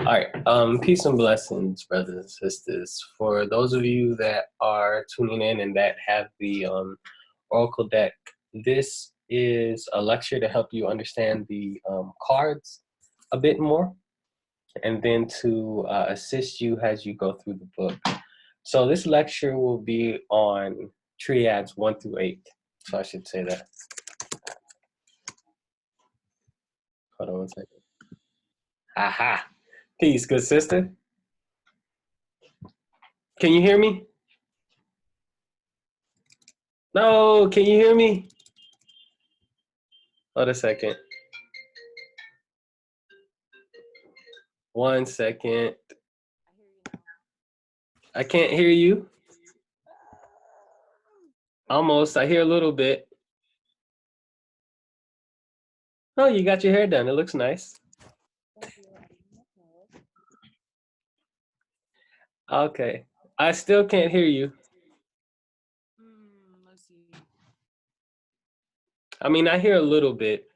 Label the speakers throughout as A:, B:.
A: All right. Peace and blessings, brothers and sisters. For those of you that are tuning in and that have the Oracle deck, this is a lecture to help you understand the cards a bit more, and then to assist you as you go through the book. So this lecture will be on Triads 1 through 8. So I should say that. Hold on one second. Aha. Peace, good sister. Can you hear me? No, can you hear me? Hold a second. 1 second. I can't hear you. Almost. I hear a little bit. Oh, you got your hair done. It looks nice. Okay. I still can't hear you.
B: Let's see.
A: I mean, I hear a little bit.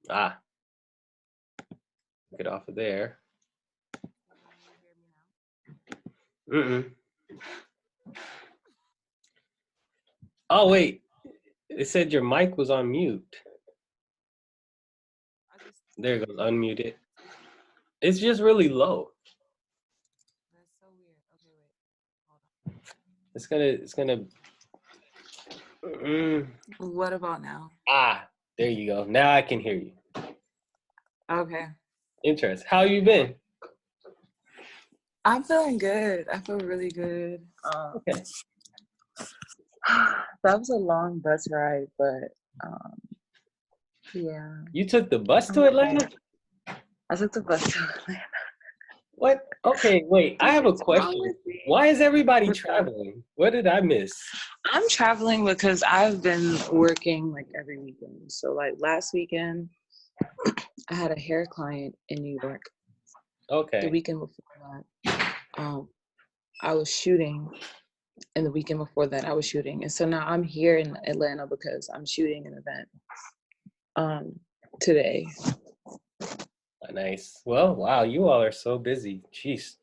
A: Ah. Get off of there. Mm-mm. Oh, wait. It said your mic was on mute. There it goes. Unmute it. It's just really low.
B: That's so weird. Okay, wait. Hold on.
A: It's gonna.
B: What about now?
A: Ah, there you go. Now I can hear you.
B: Okay.
A: Interesting. How you been?
B: I'm feeling good. I feel really good.
A: Okay.
B: That was a long bus ride, but yeah.
A: You took the bus to Atlanta?
B: I took the bus to Atlanta.
A: What? Okay, wait. I have a question. Why is everybody traveling? What did I miss?
B: I'm traveling because I've been working like every weekend. So like last weekend, I had a hair client in New York.
A: Okay.
B: The weekend before that, I was shooting, and the weekend before that, I was shooting. And so now I'm here in Atlanta because I'm shooting an event today.
A: Nice. Well, wow, you all are so busy. Jeez.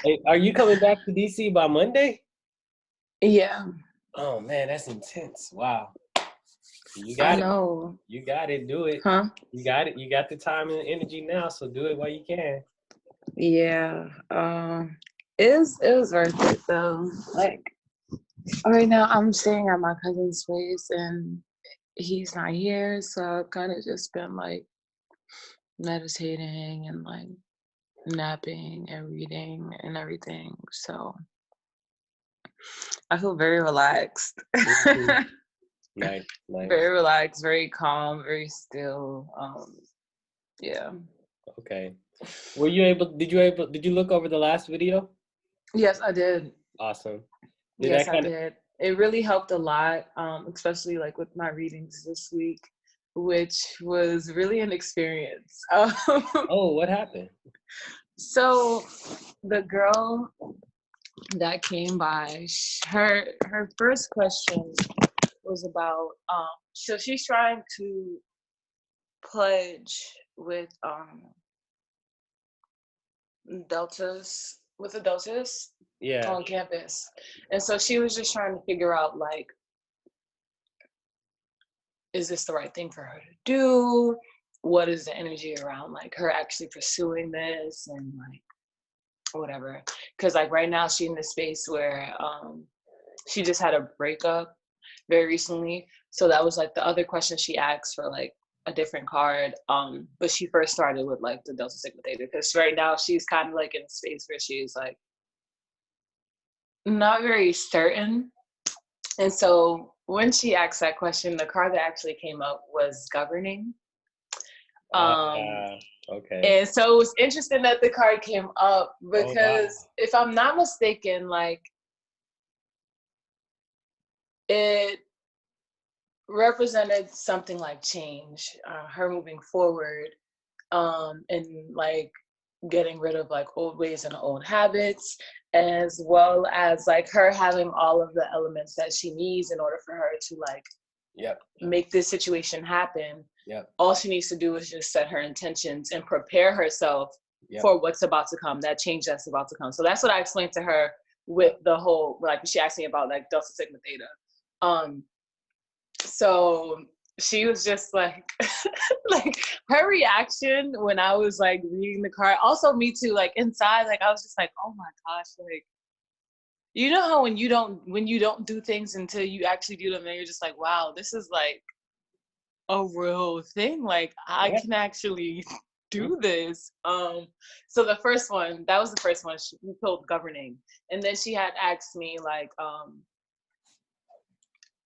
A: Hey, are you coming back to DC by Monday?
B: Yeah.
A: Oh man, that's intense. Wow. You
B: I
A: got it.
B: know.
A: You got it. Do it.
B: Huh?
A: You got it. You got the time and the energy now, so do it while you can.
B: Yeah. It was worth it though. Like right now I'm staying at my cousin's place and he's not here, so I've kind of just been like meditating and like napping and reading and everything. So I feel very relaxed.
A: Nice.
B: Very relaxed, very calm, very still. Yeah.
A: Okay. Did you look over the last video?
B: Yes, I did.
A: Awesome.
B: Yes, I did. It really helped a lot, especially like with my readings this week, which was really an experience.
A: Oh, what happened?
B: So the girl that came by, her first question was about so she's trying to pledge with deltas
A: Yeah.
B: on campus, and so she was just trying to figure out like, is this the right thing for her to do? What is the energy around like her actually pursuing this and like whatever? Because like right now she's in this space where she just had a breakup very recently, so that was like the other question she asked for like a different card, but she first started with like the Delta Sigma Theta because right now she's kind of like in a space where she's like not very certain. And so when she asked that question, the card that actually came up was governing.
A: Okay.
B: And so it was interesting that the card came up because if I'm not mistaken, like it represented something like change, her moving forward, and like getting rid of like old ways and old habits, as well as like her having all of the elements that she needs in order for her to like make this situation happen. All she needs to do is just set her intentions and prepare herself for what's about to come, that change that's about to come. So that's what I explained to her with the whole, like she asked me about like Delta Sigma Theta. So she was just like, like her reaction when I was like reading the card, also me too, like inside, like I was just like, oh my gosh, like, you know how when you don't do things until you actually do them, and you're just like, wow, this is like a real thing. Like I can actually do this. So the first one, that was the first one, she pulled governing. And then she had asked me like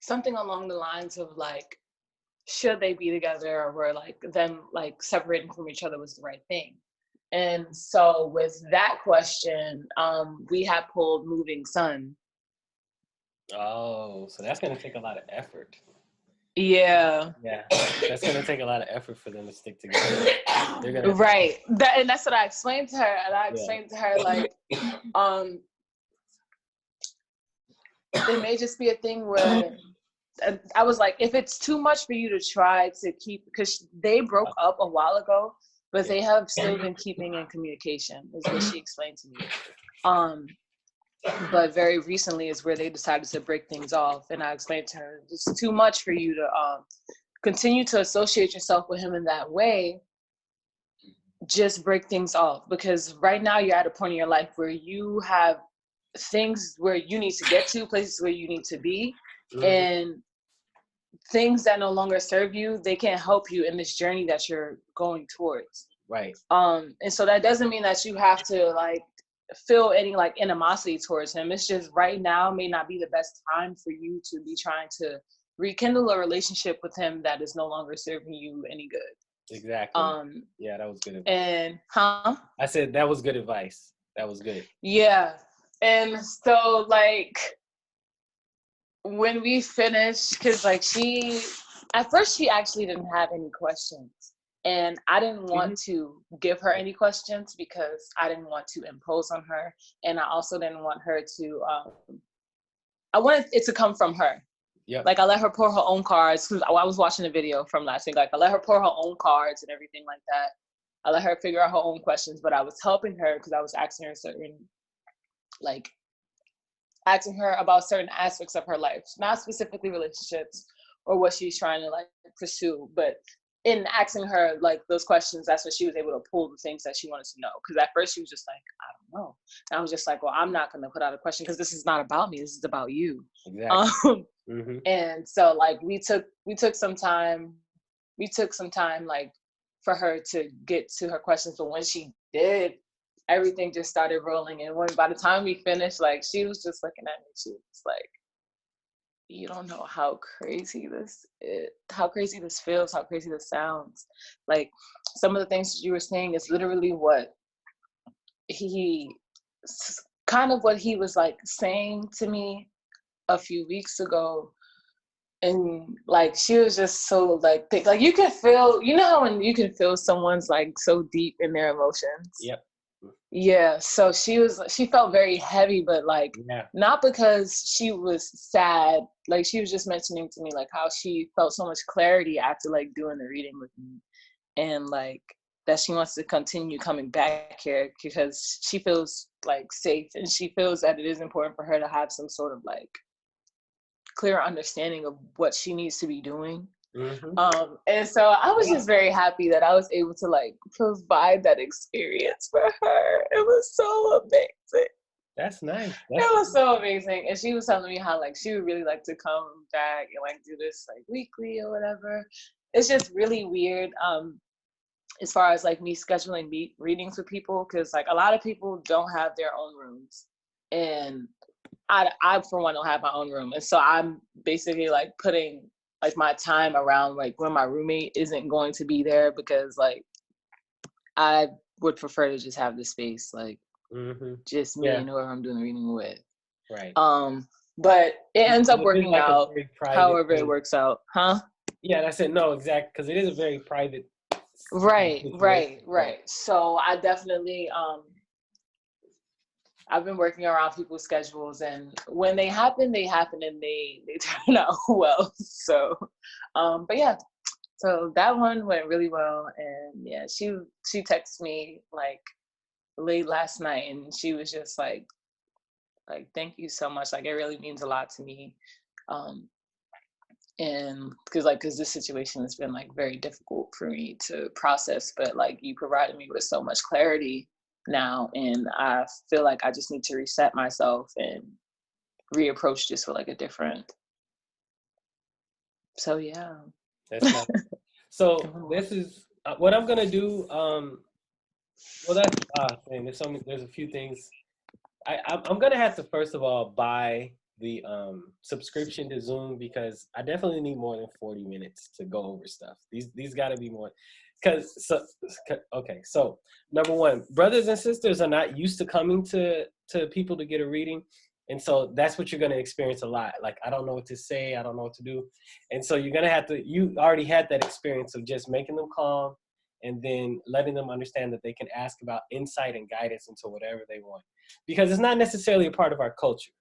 B: something along the lines of like, should they be together, or were like them like separating from each other was the right thing. And so with that question, we had pulled moving sun.
A: Oh, so that's gonna take a lot of effort.
B: Yeah,
A: that's gonna take a lot of effort for them to stick together. They're gonna
B: right. And that's what I explained to her. And I explained to her like, it may just be a thing where I was like, if it's too much for you to try to keep, because they broke up a while ago, but they have still been keeping in communication, is what she explained to me. But very recently is where they decided to break things off. And I explained to her, it's too much for you to continue to associate yourself with him in that way. Just break things off, because right now you're at a point in your life where you have things where you need to get to, places where you need to be, and things that no longer serve you, they can't help you in this journey that you're going towards.
A: Right.
B: And so that doesn't mean that you have to like feel any like animosity towards him. It's just right now may not be the best time for you to be trying to rekindle a relationship with him that is no longer serving you any good.
A: Exactly. Yeah, that was good advice.
B: And
A: I said that was good advice. That was good.
B: Yeah. And so like when we finished, because like at first she actually didn't have any questions, and I didn't want to give her any questions because I didn't want to impose on her, and I also didn't want her to I wanted it to come from her. Like I let her pour her own cards, because I was watching a video from last week. Like I let her pour her own cards and everything like that. I let her figure out her own questions, but I was helping her because I was asking her about certain aspects of her life, not specifically relationships or what she's trying to like pursue, but in asking her like those questions, that's when she was able to pull the things that she wanted to know. Because at first she was just like, I don't know. And I was just like, well, I'm not going to put out a question because this is not about me. This is about you.
A: Exactly.
B: And so like we took some time like for her to get to her questions. But when she did, everything just started rolling. And by the time we finished, like she was just looking at me. She was like, you don't know how crazy this is, how crazy this feels, how crazy this sounds. Like some of the things that you were saying is literally what he was like saying to me a few weeks ago. And like she was just so like you can feel, you know how when you can feel someone's like so deep in their emotions. Yeah, so she felt very heavy, but like not because she was sad. Like she was just mentioning to me like how she felt so much clarity after like doing the reading with me, and like that she wants to continue coming back here because she feels like safe, and she feels that it is important for her to have some sort of like clear understanding of what she needs to be doing. And so I was just very happy that I was able to like provide that experience for her. It was so amazing.
A: That's nice.
B: It was so amazing. And she was telling me how like she would really like to come back and like do this like weekly or whatever. It's just really weird as far as like me scheduling readings with people, because like a lot of people don't have their own rooms, and I for one don't have my own room. And so I'm basically like putting like my time around like when my roommate isn't going to be there, because like I would prefer to just have the space like just me and whoever I'm doing the reading with.
A: Right.
B: But it ends up working
A: like
B: out however it works out.
A: Yeah, that's it. No, exactly, because it is a very private
B: Right. So I definitely I've been working around people's schedules, and when they happen and they turn out well. So but yeah, so that one went really well. And yeah, she texted me like late last night, and she was just like thank you so much, like it really means a lot to me. um and because this situation has been like very difficult for me to process, but like you provided me with so much clarity now, and I feel like I just need to reset myself and reapproach this with like a different. So yeah.
A: That's nice. So this is what I'm gonna do. Well, that's thing. There's a few things. I'm gonna have to first of all buy the subscription to Zoom, because I definitely need more than 40 minutes to go over stuff. These got to be more, okay. So number one, brothers and sisters are not used to coming to people to get a reading, and so that's what you're gonna experience a lot. Like, I don't know what to say, I don't know what to do, and so you're gonna have to. You already had that experience of just making them calm, and then letting them understand that they can ask about insight and guidance into whatever they want, because it's not necessarily a part of our culture.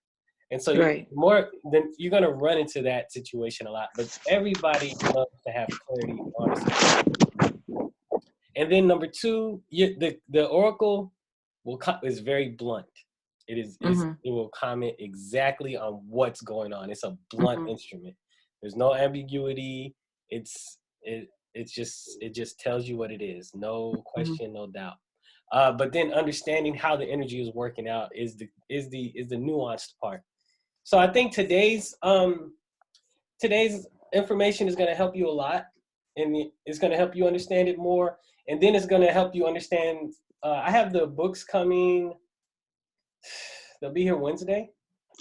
A: And so
B: Right.
A: more than you're going to run into that situation a lot, but everybody loves to have clarity on a situation. And then number two, the oracle is very blunt. It will comment exactly on what's going on. It's a blunt instrument. There's no ambiguity. It just tells you what it is. No question, no doubt. But then understanding how the energy is working out is the nuanced part. So I think today's information is going to help you a lot, and it's going to help you understand it more, and then it's going to help you understand. I have the books coming. They'll be here Wednesday.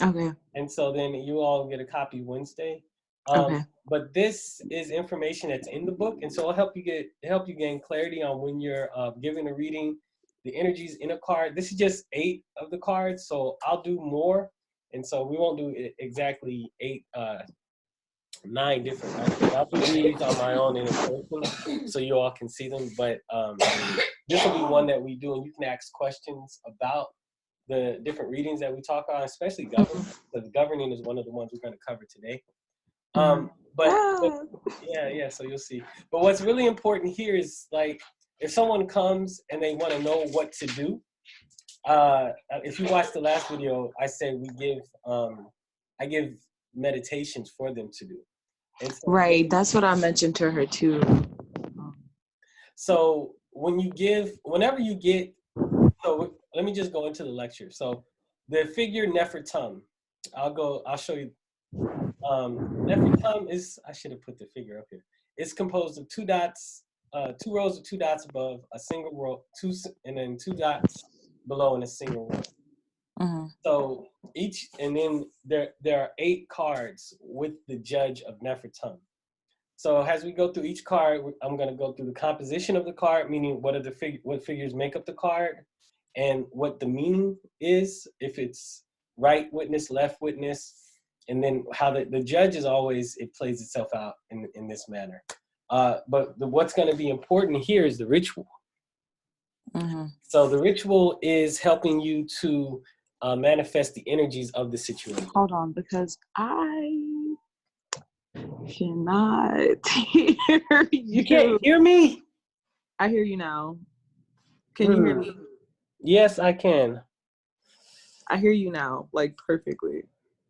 B: Okay.
A: And so then you all get a copy Wednesday.
B: Okay.
A: But this is information that's in the book, and so it'll help you gain clarity on when you're giving a reading, the energies in a card. This is just 8 of the cards, so I'll do more, and so we won't do exactly 9 different. I'll do these on my own in person, so you all can see them. But this will be one that we do, and you can ask questions about the different readings that we talk on, especially governing, because governing is one of the ones we're going to cover today. But yeah, so you'll see. But what's really important here is, like, if someone comes and they want to know what to do, if you watched the last video, I said I give meditations for them to do. And so,
B: Right, that's what I mentioned to her too.
A: So whenever you get, so let me just go into the lecture. So the figure Nefer Tum, I'll show you. Nefer Tum is, I should have put the figure up here. It's composed of 2 dots, 2 rows of 2 dots above, a single row, and then 2 dots below in a single row. So and then there are 8 cards with the judge of Nefer Tum. So as we go through each card, I'm going to go through the composition of the card, meaning what figures make up the card, and what the meaning is, if it's right witness, left witness, and then how the judge is always, it plays itself out in this manner. But what's going to be important here is the ritual. So the ritual is helping you to manifest the energies of the situation.
B: Hold on, because I cannot hear you.
A: You can't hear me?
B: I hear you now. Can you hear me?
A: Yes, I can.
B: I hear you now, like perfectly.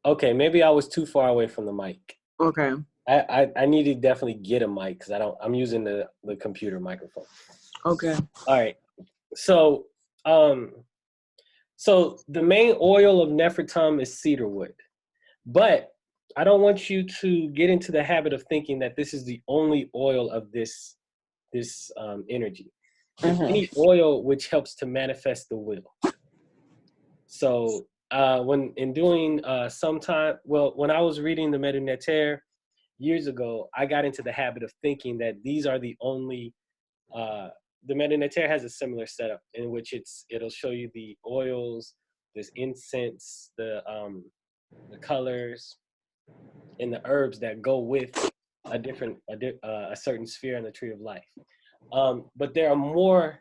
A: Okay, maybe I was too far away from the mic.
B: Okay.
A: I need to definitely get a mic, because I'm using the computer microphone.
B: Okay.
A: All right. So so the main oil of Nefer Tum is cedarwood, but I don't want you to get into the habit of thinking that this is the only oil of this energy. It's any oil which helps to manifest the will. So when I was reading the Nefer Neter years ago, I got into the habit of thinking that these are the only. The Nefer Neter has a similar setup in which it'll show you the oils, this incense, the colors, and the herbs that go with a certain sphere in the tree of life. But there are more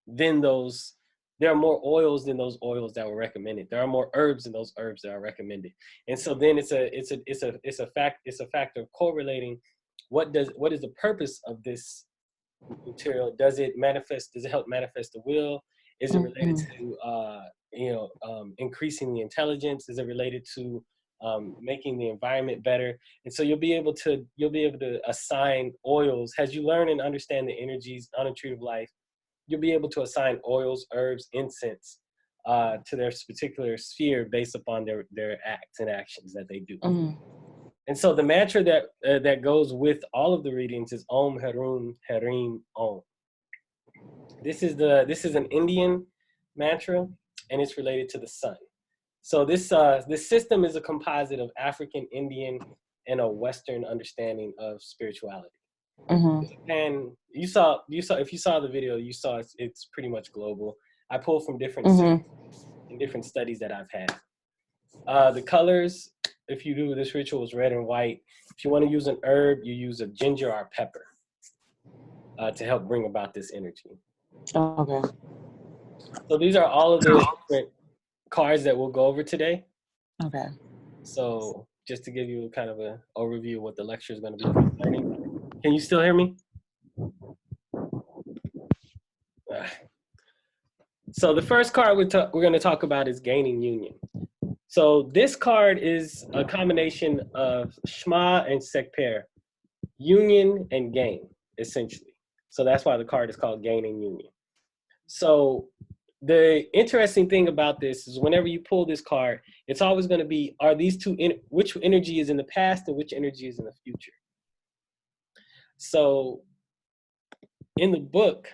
A: than those. There are more oils than those oils that were recommended. There are more herbs than those herbs that are recommended. And so then it's a factor of correlating what is the purpose of this material? Does it manifest? Does it help manifest the will? Is it related to increasing the intelligence? Is it related to making the environment better? And so you'll be able to assign oils as you learn and understand the energies on a tree of life. You'll be able to assign oils, herbs, incense to their particular sphere based upon their acts and actions that they do. And so the mantra that goes with all of the readings is Om Harum Harim Om. This is an Indian mantra, and it's related to the sun. So this system is a composite of African, Indian, and a Western understanding of spirituality. And you saw if you saw the video, you saw it's pretty much global. I pulled from different and different studies that I've had. The colors, if you do this ritual, is red and white. If you want to use an herb, you use a ginger or pepper to help bring about this energy.
C: Okay.
A: So these are all of the different cards that we'll go over today.
C: Okay.
A: So just to give you kind of an overview of what the lecture is going to be concerning. Can you still hear me? So the first card we're going to talk about is Gaining Union. So this card is a combination of Shema and Sekper, union and gain, essentially. So that's why the card is called Gaining Union. So the interesting thing about this is whenever you pull this card, it's always going to be, are these two, which energy is in the past and which energy is in the future? So in the book,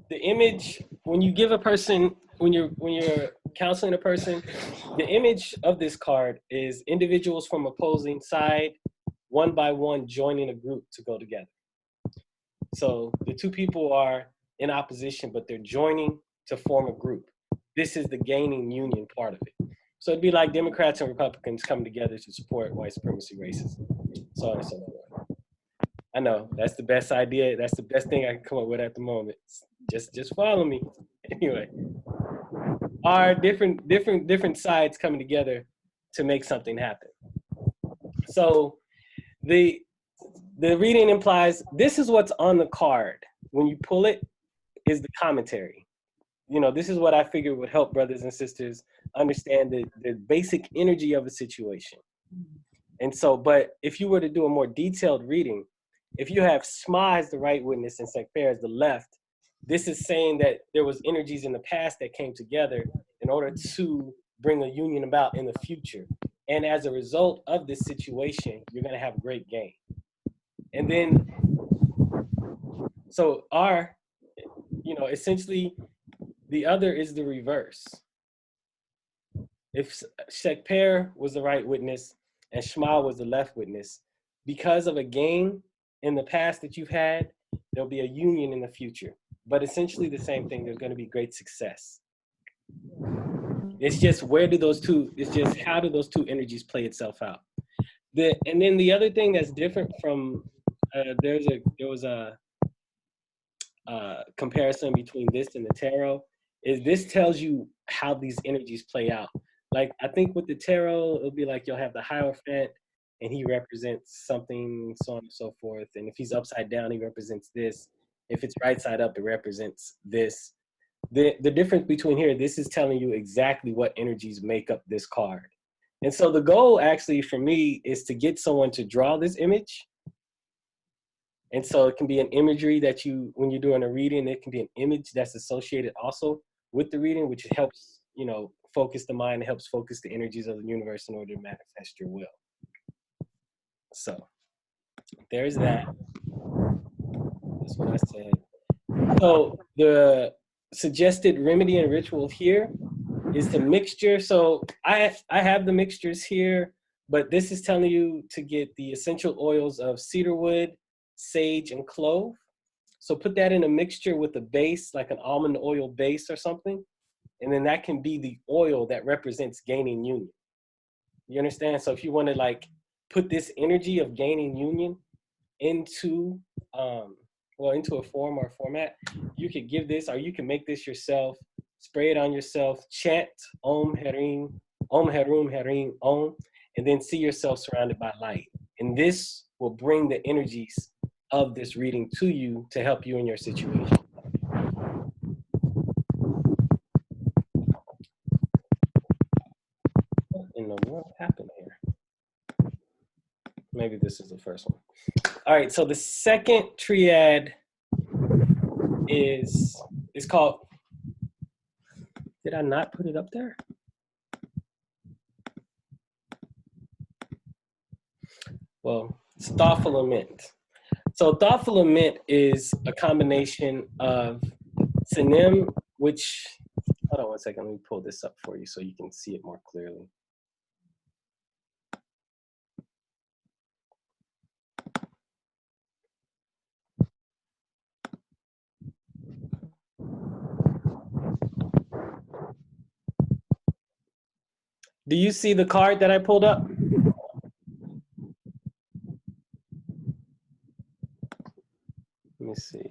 A: the image, when you give a person, when you're counseling a person, the image of this card is individuals from opposing side, one by one, joining a group to go together. So the two people are in opposition, but they're joining to form a group. This is the gaining union part of it. So it'd be like Democrats and Republicans coming together to support white supremacy racism, so on and so forth. I know that's the best idea. That's the best thing I can come up with at the moment. Just follow me. Anyway, are different sides coming together to make something happen. So the reading implies this is what's on the card. When you pull it, is the commentary. This is what I figured would help brothers and sisters understand the basic energy of a situation. And so, but if you were to do a more detailed reading, if you have Shema as the right witness and Sekper as the left, this is saying that there was energies in the past that came together in order to bring a union about in the future. And as a result of this situation, you're going to have great gain. And then, so essentially, the other is the reverse. If Sekper was the right witness and Shema was the left witness, because of a gain in the past that you've had, there'll be a union in the future. But essentially the same thing, there's going to be great success. It's just how do those two energies play itself out? And then the other thing that's different from, there was a comparison between this and the tarot, is this tells you how these energies play out. Like, I think with the tarot, it'll be like you'll have the Hierophant, and he represents something, so on and so forth. And if he's upside down, he represents this. If it's right side up, it represents this. The difference between here, this is telling you exactly what energies make up this card. And so the goal actually for me is to get someone to draw this image. And so it can be an imagery that when you're doing a reading, it can be an image that's associated also with the reading, which helps, focus the mind, helps focus the energies of the universe in order to manifest your will. So there's that. That's what I said. So the suggested remedy and ritual here is the mixture. So I have the mixtures here, but this is telling you to get the essential oils of cedarwood, sage, and clove. So put that in a mixture with a base, like an almond oil base or something. And then that can be the oil that represents gaining union. You understand? So if you want to put this energy of gaining union into well, into a form or format, you could give this, or you can make this yourself, spray it on yourself, chant Om Harim, Om, and then see yourself surrounded by light. And this will bring the energies of this reading to you to help you in your situation. What in the world happened here? Maybe this is the first one. All right, so the second triad is called, did I not put it up there? Well, it's thoughtful lament. So thoughtful lament is a combination of Sanim, which, hold on one second, let me pull this up for you so you can see it more clearly. Do you see the card that I pulled up? Let me see.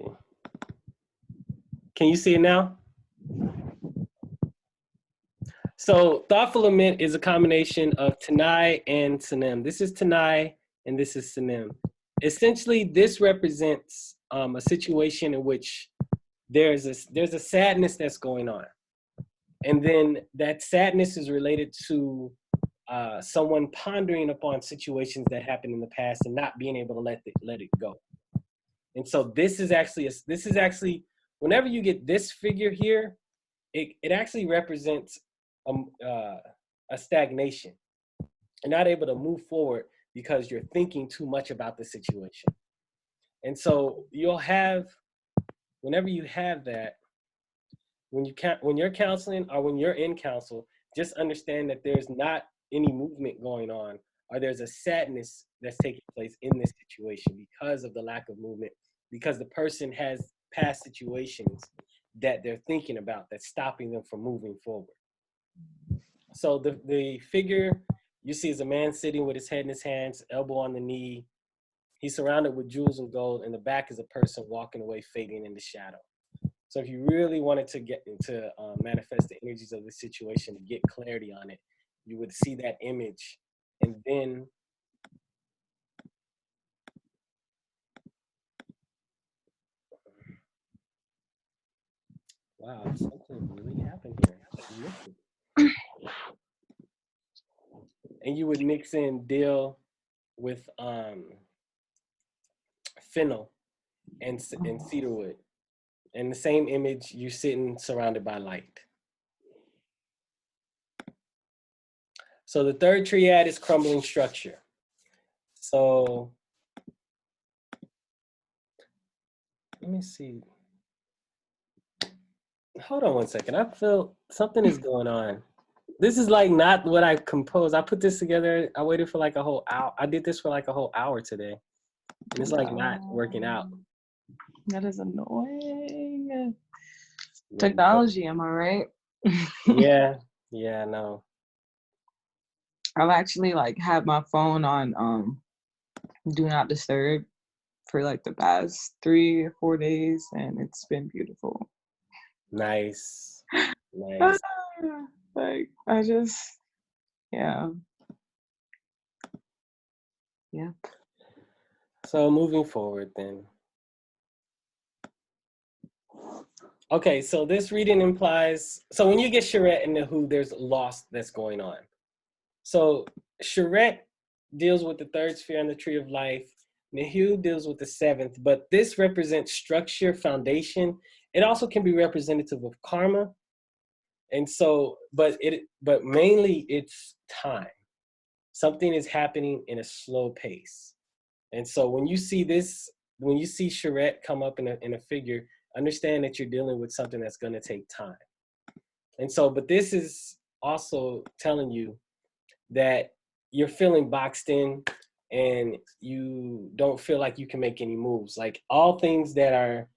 A: Can you see it now? So thoughtful lament is a combination of Tanai and Sanem. This is Tanai and this is Sanem. Essentially, this represents a situation in which there's a sadness that's going on. And then that sadness is related to someone pondering upon situations that happened in the past and not being able to let it go. And so this is actually whenever you get this figure here, it actually represents a stagnation. You're not able to move forward because you're thinking too much about the situation. And so you'll have, whenever you have that, when you're counseling or when you're in counsel, just understand that there's not any movement going on, or there's a sadness that's taking place in this situation because of the lack of movement, because the person has past situations that they're thinking about that's stopping them from moving forward. So the figure you see is a man sitting with his head in his hands, elbow on the knee. He's surrounded with jewels and gold, and the back is a person walking away, fading in the shadow. So if you really wanted to get to manifest the energies of the situation, to get clarity on it, you would see that image. And then wow, something really happened here. And you would mix in dill with fennel and cedarwood. In the same image, you're sitting surrounded by light. So the third triad is crumbling structure. So let me see. Hold on one second. I feel something is going on. This is like not what I composed. I put this together. I waited for like a whole hour. I did this for like a whole hour today. And it's like not working out.
B: That is annoying. Technology, am I right?
A: Yeah, I know.
B: I've actually like had my phone on do not disturb for like the past 3 or 4 days, and it's been beautiful.
A: Nice.
B: Like I just yeah.
A: So moving forward then. Okay, so this reading implies, so when you get Charette and Nehu, there's loss that's going on. So Charette deals with the third sphere on the tree of life. Nehu deals with the seventh, but this represents structure, foundation. It also can be representative of karma. And so, but mainly it's time. Something is happening in a slow pace. And so when you see this, when you see Charette come up in a figure, understand that you're dealing with something that's going to take time. And so, but this is also telling you that you're feeling boxed in and you don't feel like you can make any moves. Like all things that are,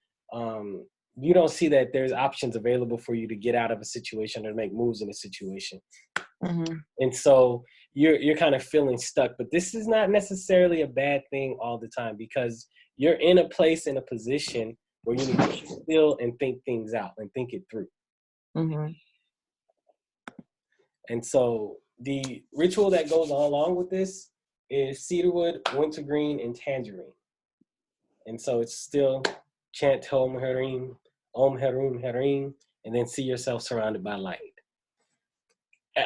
A: you don't see that there's options available for you to get out of a situation or make moves in a situation. Mm-hmm. And so you're kind of feeling stuck. But this is not necessarily a bad thing all the time, because you're in a place, in a position where you need to sit still and think things out and think it through.
B: Mm-hmm.
A: And so the ritual that goes along with this is cedarwood, wintergreen, and tangerine. And so it's still chant Om Harim, Harim, and then see yourself surrounded by light.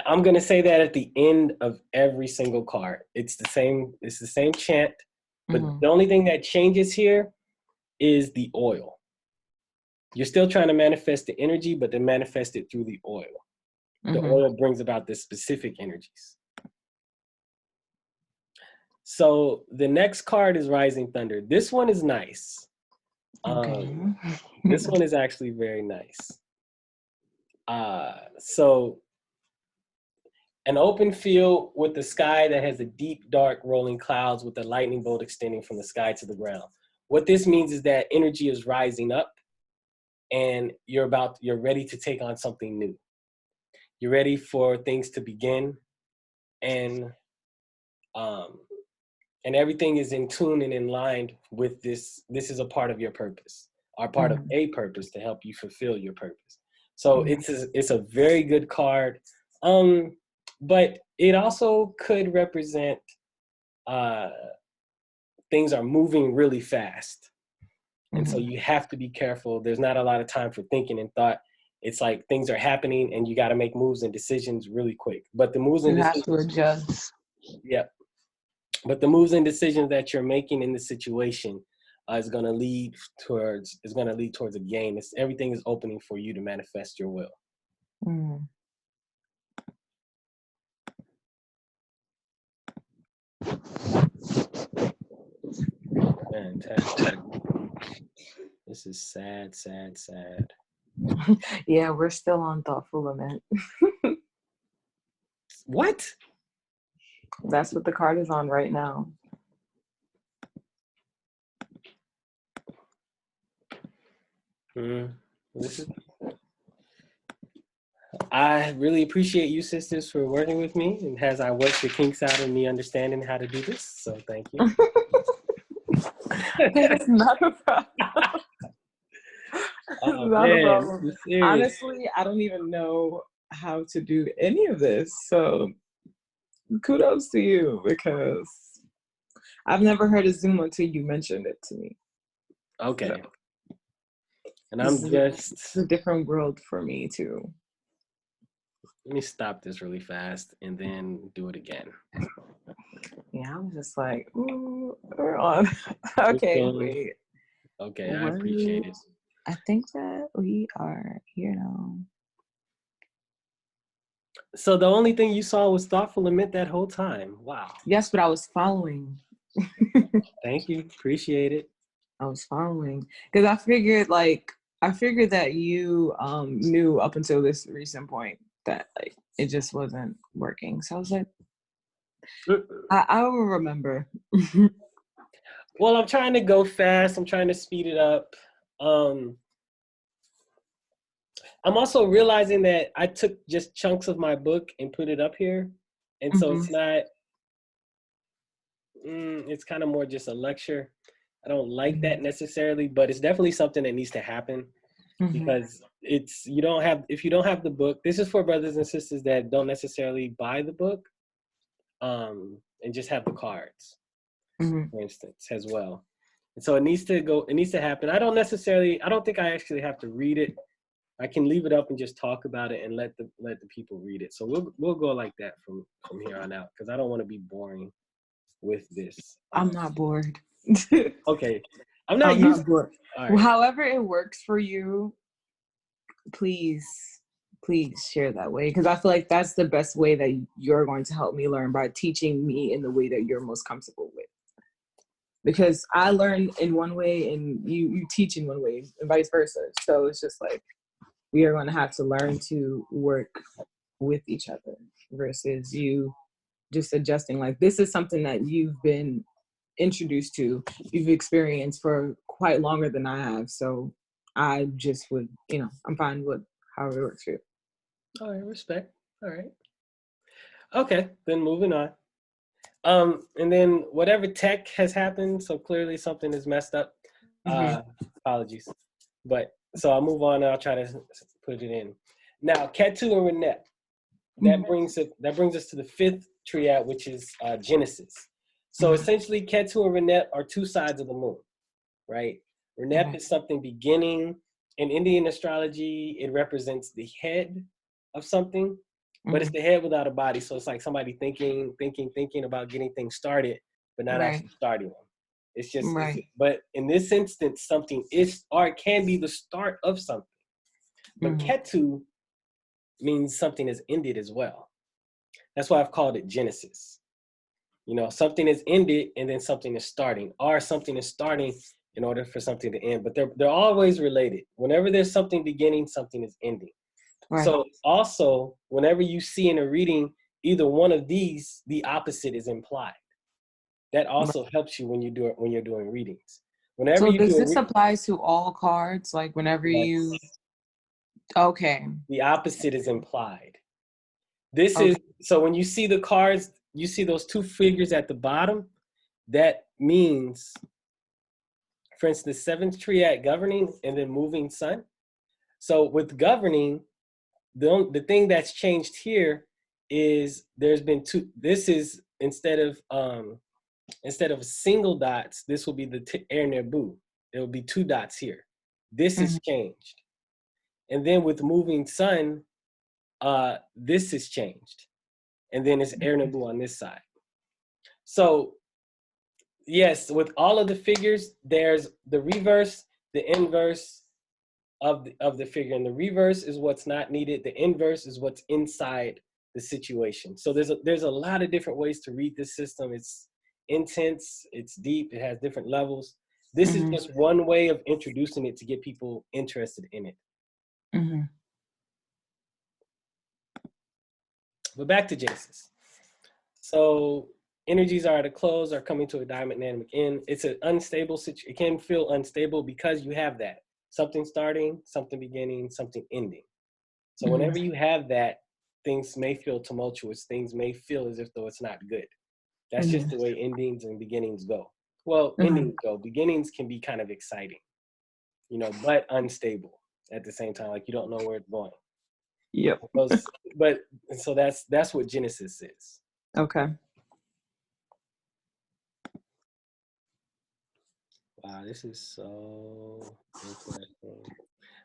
A: I'm gonna say that at the end of every single card. It's the same chant, but the only thing that changes here is the oil. You're still trying to manifest the energy, but to manifest it through the oil. The oil brings about the specific energies. So the next card is Rising Thunder. This one is nice. This one is actually very nice. So an open field with the sky that has a deep, dark, rolling clouds with a lightning bolt extending from the sky to the ground. What this means is that energy is rising up, and you're ready to take on something new. You're ready for things to begin, and everything is in tune and in line with this. This is a part of your purpose, or part of a purpose to help you fulfill your purpose. So it's a very good card. But it also could represent things are moving really fast. And so you have to be careful. There's not a lot of time for thinking and thought. It's like things are happening and you got to make moves and decisions really quick. But the moves and decisions,
B: have to adjust.
A: Yeah. But the moves and decisions that you're making in the situation is going to lead towards a gain. Everything is opening for you to manifest your will. Fantastic. This is sad, sad, sad.
B: Yeah, we're still on thoughtful lament.
A: What?
B: That's what the card is on right now.
A: I really appreciate you, sisters, for working with me, and as I work the kinks out and me understanding how to do this. So thank you.
B: It's not a problem. Not a problem. Honestly, I don't even know how to do any of this. So kudos to you, because I've never heard of Zoom until you mentioned it to me.
A: Okay.
B: So,
A: and it's
B: a different world for me too.
A: Let me stop this really fast and then do it again.
B: Yeah, I was just like, ooh, we're on. Okay, wait.
A: Okay, I appreciate it.
B: I think that we are here now.
A: So the only thing you saw was thoughtful lament that whole time. Wow.
B: Yes, but I was following.
A: Thank you. Appreciate it.
B: I was following because I figured that you knew up until this recent point that like it just wasn't working. So I was like, I will remember.
A: Well, I'm trying to go fast. I'm trying to speed it up. I'm also realizing that I took just chunks of my book and put it up here. And so it's not, it's kind of more just a lecture. I don't like that necessarily, but it's definitely something that needs to happen because if you don't have the book, this is for brothers and sisters that don't necessarily buy the book and just have the cards, for instance, as well. And so it needs to happen. I don't think I actually have to read it. I can leave it up and just talk about it and let the people read it. So we'll go like that from here on out, because I don't want to be boring with this.
B: I'm not bored.
A: Okay. I'm not
B: bored. Right. Well, however it works for you, please share that way, because I feel like that's the best way that you're going to help me learn, by teaching me in the way that you're most comfortable with. Because I learn in one way and you teach in one way and vice versa. So it's just like we are going to have to learn to work with each other versus you just adjusting. Like, this is something that you've been introduced to, you've experienced for quite longer than I have. So I just would, I'm fine with however it works for you.
A: All right, respect. All right. Okay, then moving on. And then whatever tech has happened, so clearly something is messed up.
B: Mm-hmm.
A: Apologies. But so I'll move on and I'll try to put it in. Now, Ketu and Renep, that brings us to the fifth triad, which is Genesis. So essentially, Ketu and Renep are two sides of the moon, right? Renep is something beginning. In Indian astrology, it represents the head of something, but it's the head without a body. So it's like somebody thinking about getting things started, but not actually starting them. It's just, but in this instance, something is, or it can be the start of something. But Ketu means something is ended as well. That's why I've called it Genesis. You know, something is ended and then something is starting, or something is starting in order for something to end. But they're always related. Whenever there's something beginning, something is ending. So also, whenever you see in a reading either one of these, the opposite is implied. That also helps you when you're doing readings. Whenever
B: So
A: you
B: does
A: do
B: this apply to all cards? Like whenever you, okay.
A: The opposite is implied. This is, so when you see the cards, you see those two figures at the bottom, that means, for instance, seventh triad governing and then moving sun. So with governing, the thing that's changed here is there's been two, this is instead of single dots, this will be the air nebu. There will be two dots here. This is changed. And then with moving sun, this is changed. And then it's air nebu on this side. So yes, with all of the figures, there's the reverse, the inverse of the figure. And the reverse is what's not needed. The inverse is what's inside the situation. So there's a lot of different ways to read this system. It's intense, it's deep, it has different levels. This is just one way of introducing it to get people interested in it. But back to Genesis. So energies are at a close, are coming to a dynamic end. It's an unstable situation. It can feel unstable because you have that. Something starting, something beginning, something ending. So whenever you have that, things may feel tumultuous. Things may feel as if though it's not good. That's just the way endings and beginnings go. Well, endings go. Beginnings can be kind of exciting, you know, but unstable at the same time. Like you don't know where it's going.
B: Yep.
A: But so that's what Genesis is.
B: Okay.
A: Wow, this is so interesting.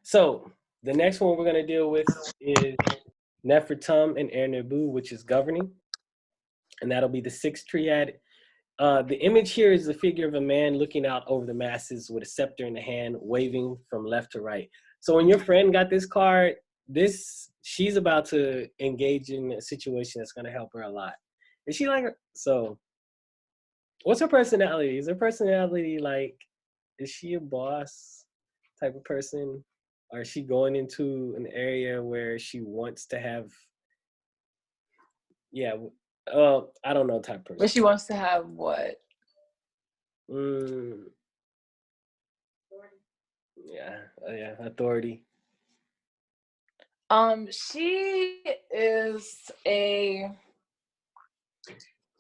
A: So the next one we're going to deal with is Nefer Tum and Er Nebu, which is governing. And that'll be the sixth triad. The image here is the figure of a man looking out over the masses with a scepter in the hand, waving from left to right. So when your friend got this card, she's about to engage in a situation that's going to help her a lot. Is she like, so what's her personality? Is her personality like, is she a boss type of person? Or is she going into an area where she wants to have, I don't know type of person.
B: But she wants to have what?
A: Authority.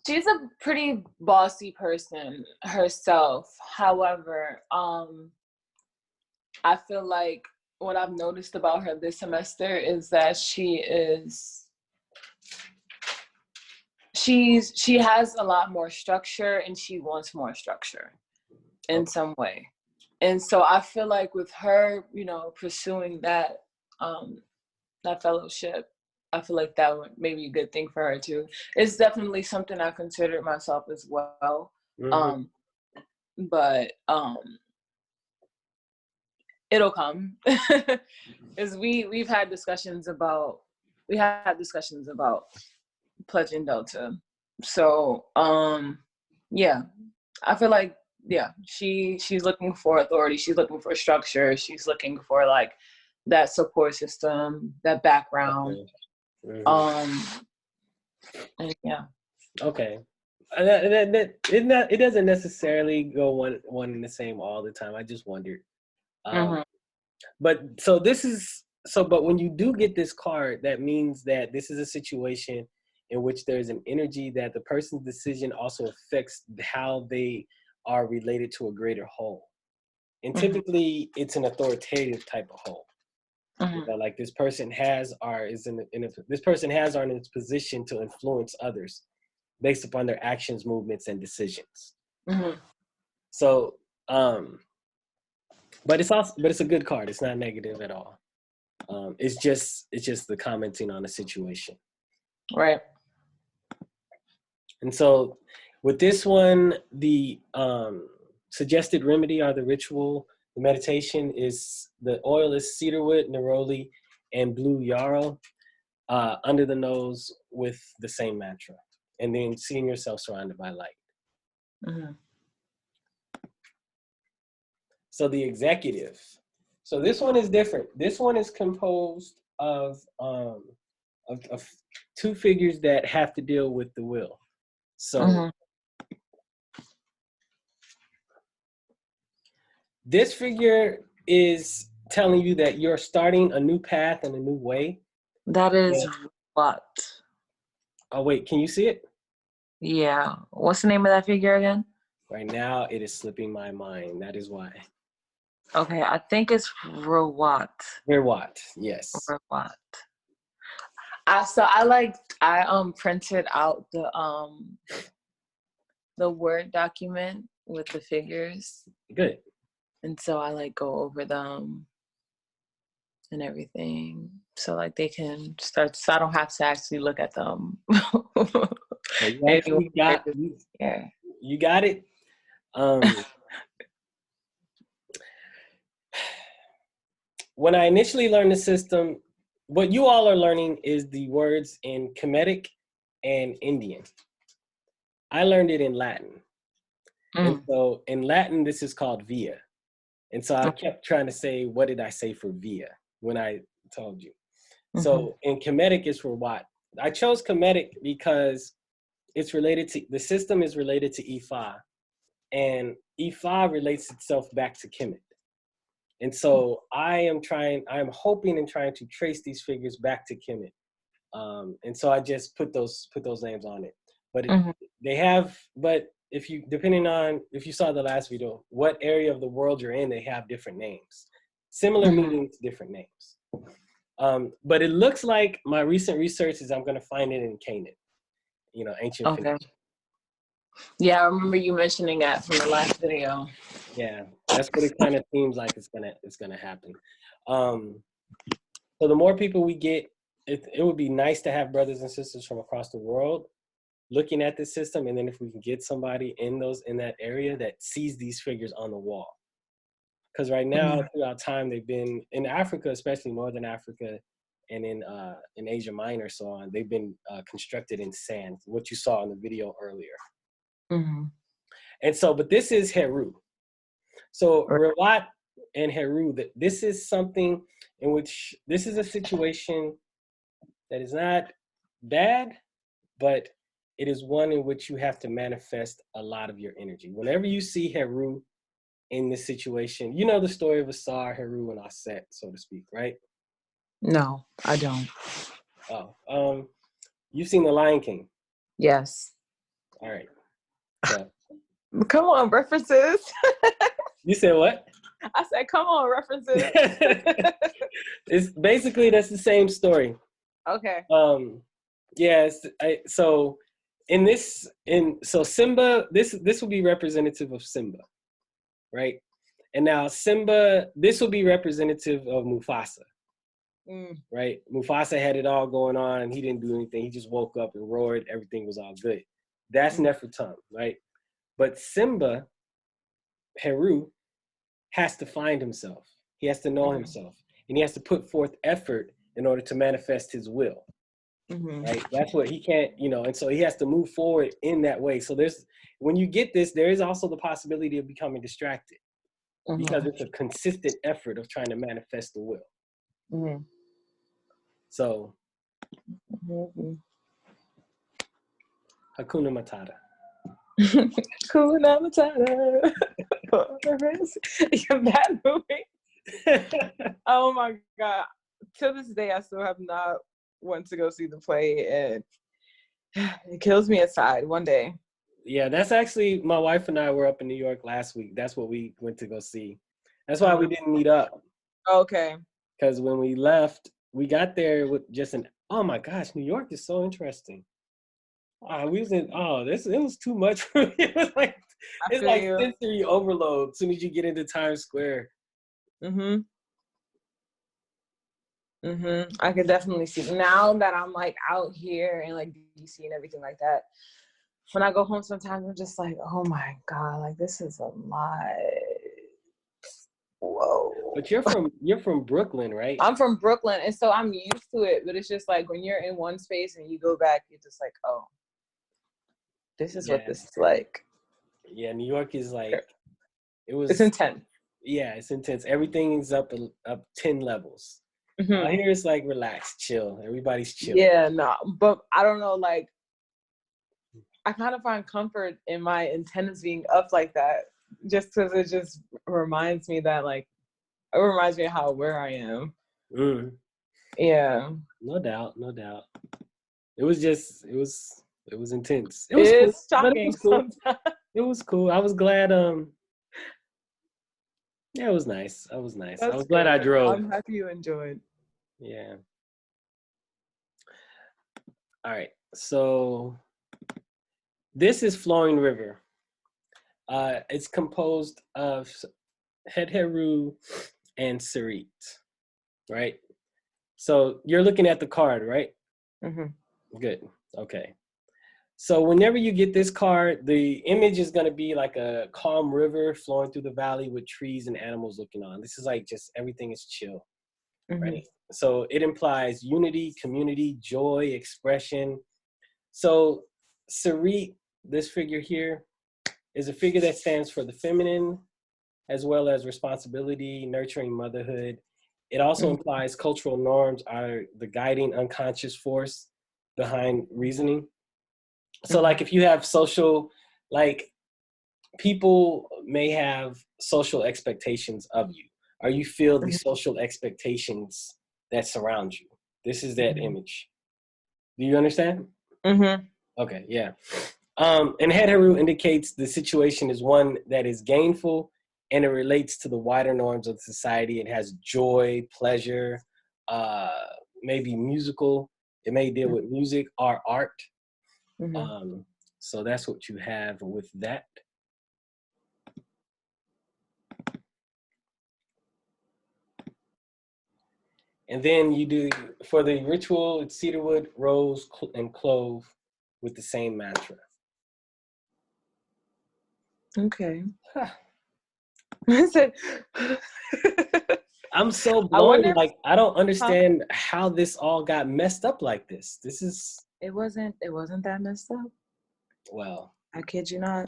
B: She's a pretty bossy person herself. However, I feel like what I've noticed about her this semester is that she has a lot more structure and she wants more structure in some way. And so I feel like with her, you know, pursuing that fellowship, I feel like that would maybe a good thing for her too. It's definitely something I considered myself as well. But it'll come. Is we've had discussions about pledging Delta. So yeah. I feel like she's looking for authority, she's looking for structure, she's looking for like that support system, that background. And yeah.
A: Okay. It doesn't necessarily go one and the same all the time. I just wondered. But but when you do get this card, that means that this is a situation in which there's an energy that the person's decision also affects how they are related to a greater whole. And typically it's an authoritative type of whole. You know, like this person has or is this person has or in its position to influence others based upon their actions, movements, and decisions. So, but it's a good card. It's not negative at all. It's just the commenting on the situation.
B: Right.
A: And so with this one, the suggested remedy or the ritual, the meditation is the oil is cedarwood, neroli, and blue yarrow under the nose with the same mantra. And then seeing yourself surrounded by light. So the executive. So this one is different. This one is composed of two figures that have to deal with the will. So this figure is telling you that you're starting a new path and a new way.
B: That is what?
A: Oh, wait, can you see it?
B: Yeah. What's the name of that figure again?
A: Right now, it is slipping my mind. That is why.
B: Okay, I think it's Rawat.
A: Rawat, yes.
B: Rawat. I printed out the Word document with the figures.
A: Good.
B: And so I like go over them and everything. So like they can start, so I don't have to actually look at them.
A: You got it. When I initially learned the system, what you all are learning is the words in Kemetic and Indian. I learned it in Latin. And so in Latin, this is called via. And so I kept trying to say, what did I say for via when I told you? So in Kemetic is for what? I chose Kemetic because it's related to, the system is related to Ifa. And Ifa relates itself back to Kemet. And so I'm hoping and trying to trace these figures back to Kemet. And so I just put those names on it. But but if you saw the last video, what area of the world you're in, they have different names. Similar meanings, different names. But it looks like my recent research is I'm going to find it in Canaan, ancient Phoenician.
B: Yeah, I remember you mentioning that from the last video.
A: Yeah, that's what it kind of seems like it's gonna happen. So the more people we get, it would be nice to have brothers and sisters from across the world looking at this system, and then if we can get somebody in that area that sees these figures on the wall. Because right now, throughout time, they've been in Africa, especially Northern Africa, and in Asia Minor, so on. They've been constructed in sand, what you saw in the video earlier. And so, but this is Heru. So Rawat and Heru, this is something in which this is a situation that is not bad, but it is one in which you have to manifest a lot of your energy. Whenever you see Heru in this situation, you know the story of Asar, Heru, and Aset, so to speak, right?
B: No, I don't.
A: Oh, you've seen The Lion King?
B: Yes.
A: All right. So,
B: come on, references.
A: You said what?
B: I said, come on, references.
A: It's basically, that's the same story.
B: Okay.
A: Yes. So Simba, this will be representative of Simba, right? And now Simba, this will be representative of Mufasa, right? Mufasa had it all going on, and he didn't do anything. He just woke up and roared. Everything was all good. That's Nefer Tum, right? But Simba, Heru, has to find himself. He has to know himself, and he has to put forth effort in order to manifest his will. Right? That's what he can't, and so he has to move forward in that way. So when you get this, there is also the possibility of becoming distracted because it's a consistent effort of trying to manifest the will. So, Hakuna Matata.
B: Hakuna Matata. That movie. Oh my God. to this day, I still have not went to go see the play, and It kills me inside one day.
A: Yeah, that's actually, my wife and I were up in New York last week. That's what we went to go see. That's why we didn't meet up.
B: Okay.
A: Because when we left, we got there with just oh my gosh, New York is so interesting. We was in, it was too much for me. It was like, it's like sensory overload as soon as you get into Times Square.
B: I could definitely see now that I'm like out here in like DC and everything like that. When I go home sometimes I'm just like, oh my God, like this is a lot. Whoa.
A: But you're from Brooklyn, right?
B: I'm from Brooklyn, and so I'm used to it, but it's just like when you're in one space and you go back, you're just like, oh, this is what this is like.
A: Yeah, New York is like,
B: it's intense.
A: Yeah, it's intense. Everything is up 10 levels. Here it's like relaxed, chill. Everybody's chill.
B: Yeah, no, but I don't know, like I kind of find comfort in my antennas being up like that, just because it just reminds me that like, it reminds me of how aware I am. Yeah.
A: No doubt. It was intense.
B: It is cool, shocking sometimes.
A: It was cool. I was glad. Yeah, it was nice. I was glad I drove.
B: I'm happy you enjoyed.
A: Yeah. All right. So this is Flowing River. It's composed of Hedheru and Sarit, right? So you're looking at the card, right? Good. Okay. So whenever you get this card, the image is going to be like a calm river flowing through the valley with trees and animals looking on. This is like just everything is chill, right? So it implies unity, community, joy, expression. So Sarit, this figure here, is a figure that stands for the feminine, as well as responsibility, nurturing motherhood. It also implies cultural norms are the guiding unconscious force behind reasoning. So like if you have social, like people may have social expectations of you, or you feel the social expectations that surround you. This is that image. Do you understand? Okay, yeah. And Hedheru indicates the situation is one that is gainful and it relates to the wider norms of society. It has joy, pleasure, maybe musical. It may deal with music or art. So that's what you have with that. And then you do, for the ritual, it's cedarwood, rose, and clove with the same mantra.
B: Okay. I said,
A: I'm so blown. Like, I don't understand how this all got messed up like this. This is...
B: It wasn't that messed up.
A: Well,
B: I kid you not.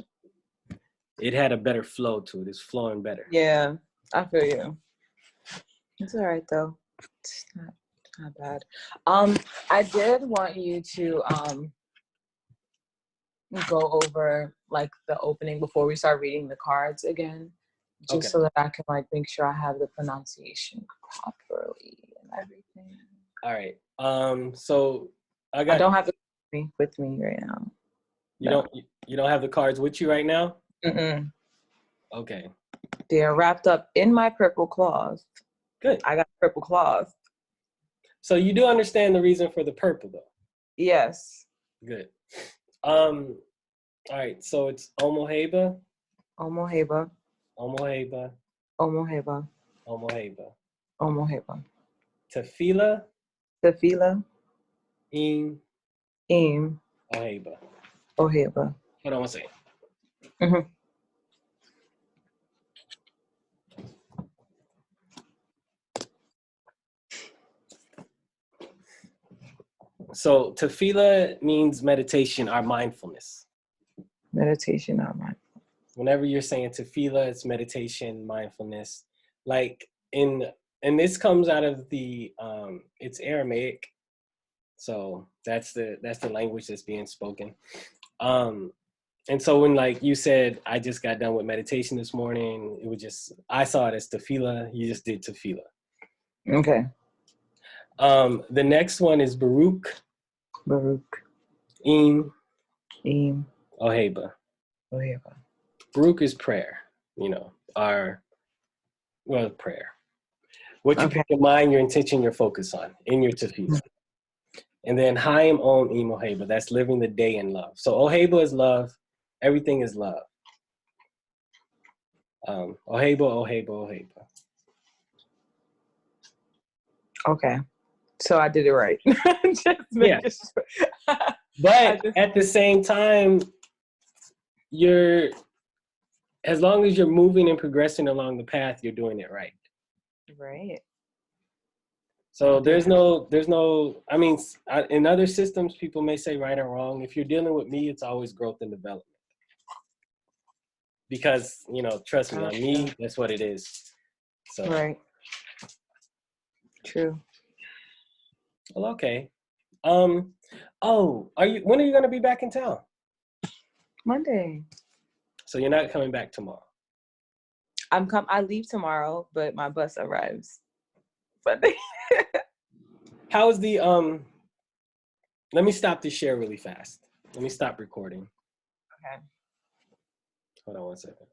A: It had a better flow to it. It's flowing better.
B: Yeah, I feel you. It's all right though. It's not bad. I did want you to go over like the opening before we start reading the cards again, just so that I can like make sure I have the pronunciation properly and everything.
A: All right. So I
B: don't have it with me right now.
A: You don't have the cards with you right now? Okay.
B: They are wrapped up in my purple cloth.
A: Good.
B: I got purple cloth.
A: So you do understand the reason for the purple though?
B: Yes.
A: Good. All right, so it's Omoheba.
B: Omoheba.
A: Omoheba.
B: Omoheba.
A: Omoheba.
B: Omoheba.
A: Tefila.
B: Tefila.
A: Im. Oheba.
B: Oheba.
A: Hold on one second. So tefillah means meditation or mindfulness.
B: Meditation or mindfulness.
A: Whenever you're saying tefillah, it's meditation, mindfulness. Like and this comes out of the it's Aramaic, so that's the language that's being spoken. And so when like you said, I just got done with meditation this morning, it was just, I saw it as tefillah. You just did tefillah.
B: Okay.
A: The next one is Baruch.
B: Baruch.
A: Im,
C: Im.
A: Oheba.
C: Oheba.
A: Baruch is prayer, prayer. What you put your mind, your intention, your focus on in your tefillah. And then Haim Om Im Oheba, that's living the day in love. So Oheba is love, everything is love. Oheba, Oheba, Oheba.
C: Okay. So I did it right. Just
A: Yeah.
C: sure.
A: But at the same time, as long as you're moving and progressing along the path, you're doing it right.
C: Right.
A: So there's no, I mean, in other systems, people may say right or wrong. If you're dealing with me, it's always growth and development. Because, trust me, on me, that's what it is. So.
C: Right. True.
A: Well, okay. When are you going to be back in town?
C: Monday.
A: So you're not coming back tomorrow?
C: I leave tomorrow, but my bus arrives Sunday.
A: How is the, let me stop this share really fast. Let me stop recording.
C: Okay.
A: Hold on one second.